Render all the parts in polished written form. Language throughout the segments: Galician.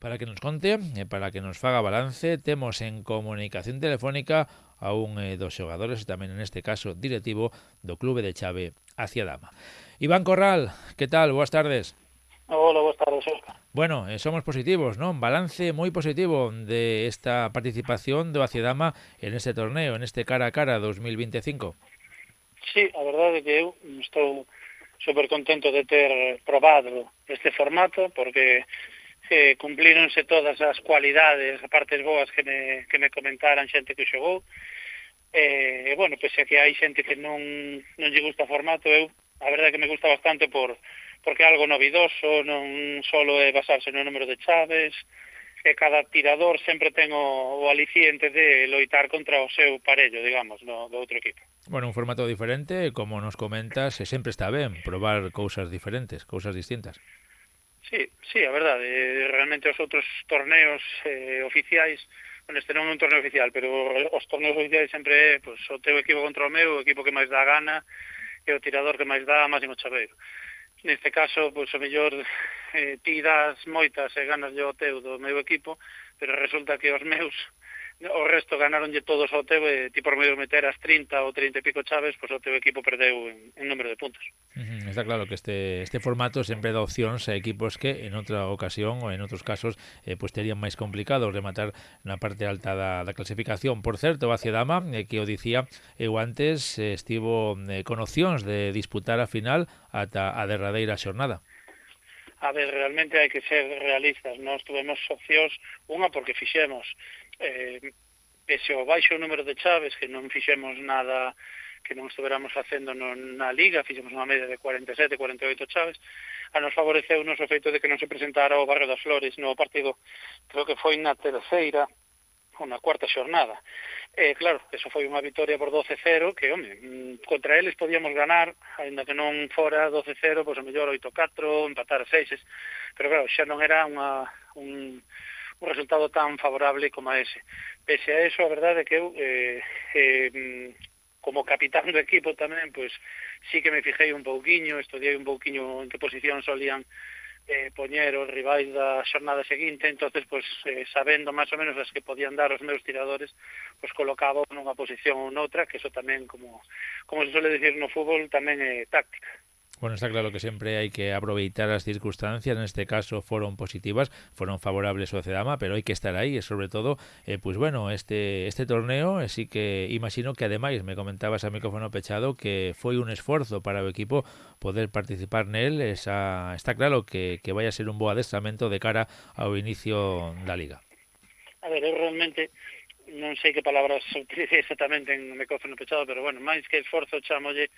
para que nos conte, para que nos faga balance. Temos en comunicación telefónica a un dos xogadores e tamén neste caso directivo do Clube de Chave Hacia Dama. Iván Corral, que tal? Boas tardes. Hola, boas tardes, Óscar. Bueno, somos positivos, non? Balance moi positivo de esta participación do Hacia Dama en este torneo, en este cara a cara 2025. Sí, a verdade é que eu estou super contento de ter probado este formato porque cumplíronse todas as cualidades, as partes boas que me comentaran xente que xogou. Bueno, pese a que hai xente que non lle gusta o formato, eu a verdade é que me gusta bastante porque é algo novidoso, non solo é basarse no número de chaves, que cada tirador sempre ten o aliciente de loitar contra o seu parello, digamos, do outro equipo. Bueno, un formato diferente, como nos comentas, sempre está ben probar cousas diferentes, cousas distintas. Sí, a verdade, realmente os outros torneos oficiais, bueno, este non é un torneo oficial, pero os torneos oficiais sempre é pues, o teu equipo contra o meu, o equipo que máis dá gana, e o tirador que máis dá máximo chaveiro. Neste caso, pois, o mellor ti das moitas e ganas o teu do meu equipo, pero resulta que os meus, o resto ganaronlle todos ao teu e ti por medio de meter as 30 ou 30 e pico chaves, pois o teu equipo perdeu en número de puntos. Está claro que este formato sempre dá opcións a equipos que en outra ocasión ou en outros casos pues terían máis complicados rematar na parte alta da clasificación. Por certo, Hacia Dama, que o dicía eu antes, estivo con opcións de disputar a final ata a derradeira xornada. A ver, realmente hai que ser realistas. Nós tuvemos opcións, unha porque fixemos pese ao baixo número de chaves, que non fixemos nada que non estuveramos facendo na Liga, fixemos unha media de 47, 48 chaves, a nos favoreceu o feito de que non se presentara o Barrio das Flores no partido, creo que foi na terceira ou na cuarta xornada. Claro, eso foi unha vitoria por 12-0, que, home, contra eles podíamos ganar, ainda que non fora 12-0, pois a mellor 8-4, empatar a 6, pero claro, xa non era un resultado tan favorable como a ese. Pese a eso, a verdade é que eu, como capitán do equipo tamén, pois sí que me fijei un pouquiño, estudiei un pouquiño en que posición solían poñer os rivais da xornada seguinte, entonces pois sabendo máis ou menos as que podían dar os meus tiradores, pois colocaba nunha posición ou noutra, que eso tamén, como se suele dicir no fútbol, tamén é táctica. Bueno, está claro que sempre hai que aproveitar as circunstancias, neste caso foron positivas, foron favorables ao Cedama, pero hai que estar aí e sobre todo, pues bueno, este torneo, sí que imagino que ademais me comentabas a micrófono pechado que foi un esforzo para o equipo poder participar nel, está claro que vai a ser un bo adestramento de cara ao inicio da Liga. A ver, eu realmente non sei que palabras utilicei exactamente en micrófono pechado, pero bueno, máis que esforzo chamolle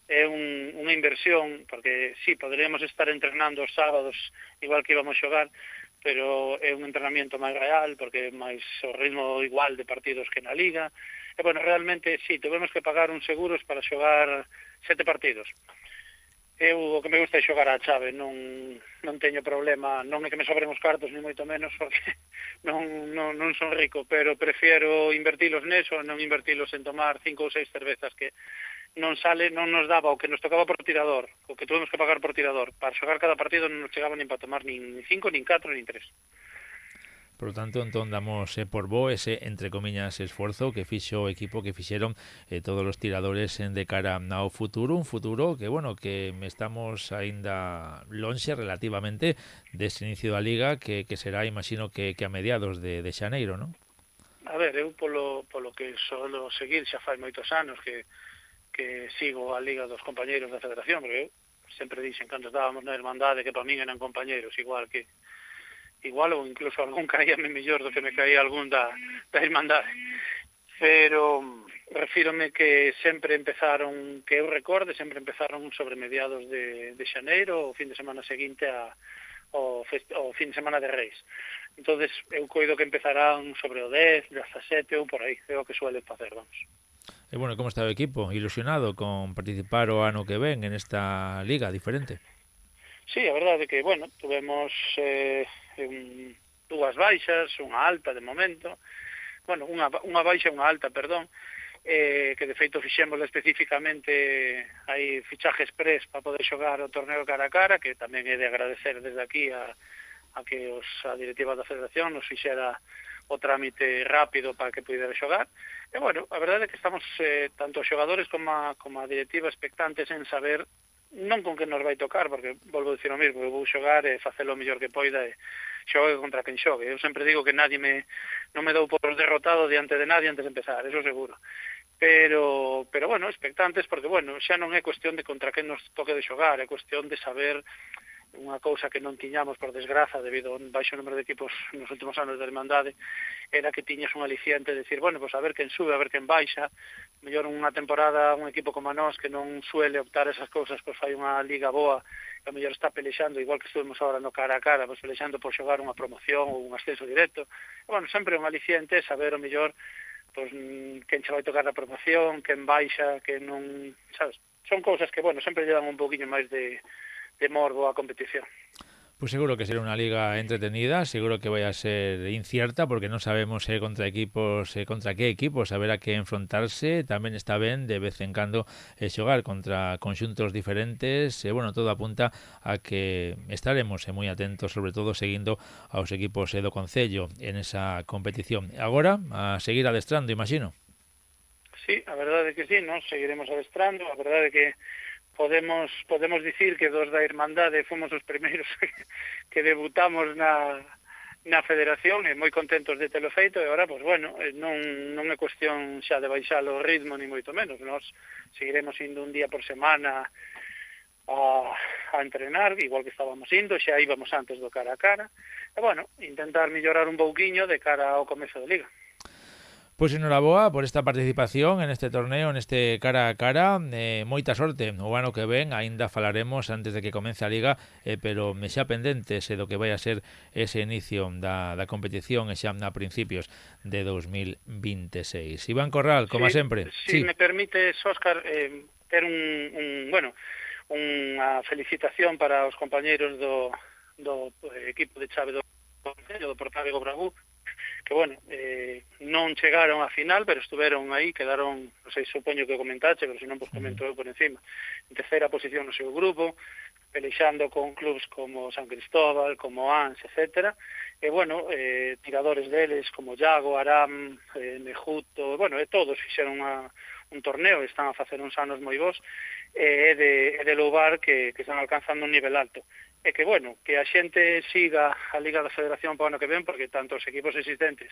é unha inversión, porque sí, poderíamos estar entrenando os sábados igual que íbamos xogar, pero é un entrenamiento máis real, porque é máis o ritmo igual de partidos que na Liga. E, bueno, realmente, sí, tuvemos que pagar uns seguros para xogar 7 partidos. Eu o que me gusta é xogar á chave, non teño problema, non é que me sobren os cartos, ni moito menos, porque non son rico, pero prefiero invertilos neso, non invertilos en tomar 5 ou 6 cervezas que non nos daba o que nos tocaba por tirador, o que tuvemos que pagar por tirador. Para xogar cada partido non nos chegaba nin para tomar nin 5, nin 4, nin 3. Por lo tanto, entón damos por bo ese, entre comiñas, esforzo que fixo o equipo, que fixeron todos os tiradores de cara ao futuro, un futuro que, bueno, que estamos aínda lonxe relativamente deste inicio da Liga, que será, imagino, que a mediados de xaneiro, non? A ver, eu polo que solo seguir xa fai moitos anos que sigo a Liga dos compañeiros da Federación, porque eu sempre dixen cando estábamos na Hermandade que para min eran compañeiros, igual ou incluso algún caíame mellor do que me caía algún da Hermandade. Pero refírome que sempre empezaron, que eu recorde, sempre empezaron sobre mediados de xaneiro, o fin de semana seguinte ao fin de semana de Reis. Entonces eu coido que empezarán sobre o 10, 17 ou por aí, é o que suelen facer, vamos. E bueno, como está o equipo? Ilusionado con participar o ano que ven en esta liga diferente? Sí, a verdade é que, bueno, tuvemos dúas baixas, unha alta de momento, bueno, unha baixa e unha alta, perdón, que de feito fixemos especificamente hai fichajes express para poder xogar o torneo cara a cara, que tamén é de agradecer desde aquí a a directiva da Federación nos fixera o trámite rápido para que pudera xogar. E, bueno, a verdade é que estamos, tanto os xogadores como a directiva, expectantes en saber non con que nos vai tocar, porque volvo a dicir o mesmo, eu vou xogar e facelo o mellor que poida e xogue contra quen xogue. Eu sempre digo que non me dou por derrotado diante de nadie antes de empezar, eso seguro. Pero bueno, expectantes, porque, bueno, xa non é cuestión de contra quen nos toque de xogar, é cuestión de saber unha cousa que non tiñamos, por desgraza, debido a un baixo número de equipos nos últimos anos da Irmandade, era que tiñas un aliciente de decir, bueno, pues a ver quen sube, a ver quen baixa, mellor unha temporada un equipo como a nós que non suele optar esas cousas, pues fai unha liga boa, que a mellor está pelexando, igual que estuvemos agora no cara a cara, pues pelexando por xogar unha promoción ou un ascenso directo. E, bueno, sempre un aliciente saber o mellor pues quen che vai tocar na promoción, quen baixa, quen non, sabes? Son cousas que, bueno, sempre lle dan un pouquiño máis de morbo a competición. Pues seguro que será una liga entretenida, seguro que vaya a ser incierta porque no sabemos contra qué equipos haberá que enfrentarse. Tamén está ben de vez en cando xogar contra conxuntos diferentes. Bueno, todo apunta a que estaremos moi atentos, sobre todo seguindo aos equipos do Concello en esa competición. Agora, a seguir adestrando, imagino. Sí, a verdade é que sí, ¿no? Seguiremos adestrando, a verdade é que podemos dicir que dos da Irmandade fomos os primeiros que debutamos na Federación e moi contentos de telo feito e agora, pues bueno, non é cuestión xa de baixar o ritmo ni moito menos, nós seguiremos indo un día por semana a entrenar, igual que estábamos indo, xa íbamos antes do cara a cara e bueno, intentar mellorar un pouquiño de cara ao comezo da Liga. Pois enhoraboa por esta participación en este torneo, en este cara a cara. Moita sorte. O ano que ven aínda falaremos antes de que comece a Liga, pero xa pendentes do que vai a ser ese inicio da competición e xa a principios de 2026. Iván Corral, como sempre. Sí, me permites, Óscar, ter unha felicitación para os compañeiros do equipo de chave do Concello, do Portávego Bragú, que, bueno, non chegaron a final, pero estuveron aí, quedaron, non sei, supoño que comentache, pero se non, pues comento eu por encima, en terceira posición no seu grupo, pelexando con clubs como San Cristóbal, como Ans, etcétera, e, bueno, tiradores deles como Iago, Aram, Mejuto, bueno, todos fixeron un torneo, están a facer uns anos moi bons, e de louvar que están alcanzando un nivel alto. E que, bueno, que a xente siga a Liga da Federación para o ano que ven, porque tanto os equipos existentes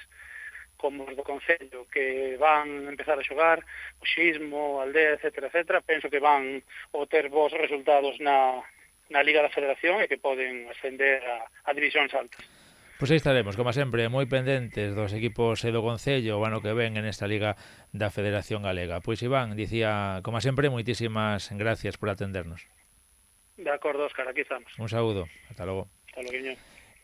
como os do Concello que van empezar a xogar, o Xismo, Aldea, etcétera, etcétera, penso que van ter bons resultados na Liga da Federación e que poden ascender a divisións altas. Pois aí estaremos, como sempre, moi pendentes dos equipos do Concello o ano que ven en esta Liga da Federación Galega. Pois Iván, dicía, como sempre, moitísimas gracias por atendernos. De acordo, Óscar, aquí estamos. Un saúdo, hasta logo. Hasta logo.